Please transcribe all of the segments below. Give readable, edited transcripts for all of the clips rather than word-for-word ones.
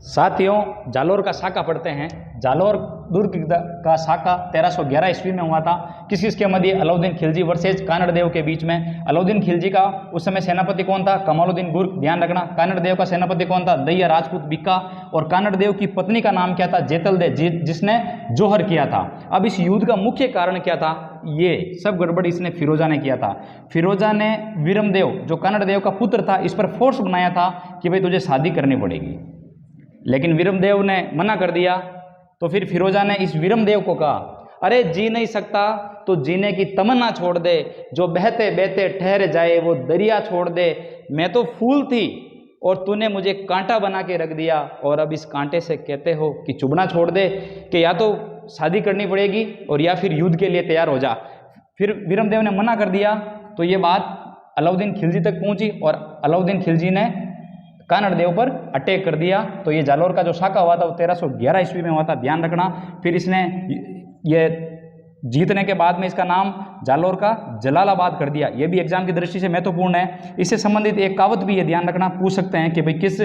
साथियों, जालोर का साका पढ़ते हैं। जालोर दुर्ग का साका 1311 ईस्वी में हुआ था। किसके मध्य? अलाउद्दीन खिलजी वर्सेज कानड़ देव के बीच में। अलाउद्दीन खिलजी का उस समय सेनापति कौन था? कमालुद्दीन गुर्क। ध्यान रखना। कानड़ देव का सेनापति कौन था? दैया राजपूत बिक्का। और कानड़ देव की पत्नी का नाम क्या था? जेतल दे, जिसने जोहर किया था। अब इस युद्ध का मुख्य कारण क्या था? ये सब गड़बड़ इसने फिरोजा ने किया था। फिरोजा ने वीरमदेव, जो कानड़ देव का पुत्र था, इस पर फोर्स बनाया था कि भाई तुझे शादी करनी पड़ेगी, लेकिन वीरमदेव ने मना कर दिया। तो फिर फिरोजा ने इस वीरमदेव को कहा, अरे जी नहीं सकता तो जीने की तमन्ना छोड़ दे, जो बहते बहते ठहर जाए वो दरिया छोड़ दे। मैं तो फूल थी और तूने मुझे कांटा बना के रख दिया, और अब इस कांटे से कहते हो कि चुभना छोड़ दे, कि या तो शादी करनी पड़ेगी और या फिर युद्ध के लिए तैयार हो जा। फिर वीरमदेव ने मना कर दिया। तो ये बात अलाउद्दीन खिलजी तक पहुंची और अलाउद्दीन खिलजी ने कानड़ देव पर अटैक कर दिया। तो ये जालोर का जो साका हुआ था वो 1311 ईस्वी में हुआ था, ध्यान रखना। फिर इसने ये जीतने के बाद में इसका नाम जालोर का जलालाबाद कर दिया। ये भी एग्जाम की दृष्टि से महत्वपूर्ण है। इससे संबंधित एक कहावत भी है, ध्यान रखना, पूछ सकते हैं कि भाई किस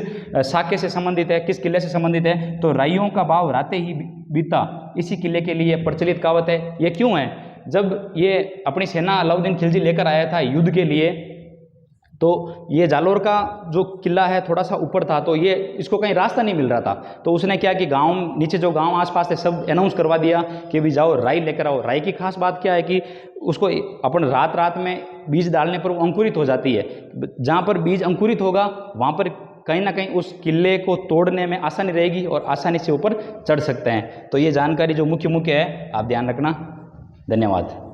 साके से संबंधित है, किस किले से संबंधित है। तो राइयों का भाव राते ही बीता, इसी किले के लिए प्रचलित कहावत है। ये क्यों है? जब ये अपनी सेना अलाउद्दीन खिलजी लेकर आया था युद्ध के लिए, तो ये जालोर का जो किला है थोड़ा सा ऊपर था, तो ये इसको कहीं रास्ता नहीं मिल रहा था। तो उसने क्या कि गांव नीचे जो गांव आसपास थे सब अनाउंस करवा दिया कि भी जाओ राई लेकर आओ। राई की खास बात क्या है कि उसको अपन रात रात में बीज डालने पर वो अंकुरित हो जाती है। जहाँ पर बीज अंकुरित होगा वहाँ पर कहीं ना कहीं उस किले को तोड़ने में आसानी रहेगी और आसानी से ऊपर चढ़ सकते हैं। तो ये जानकारी जो मुख्य है आप ध्यान रखना। धन्यवाद।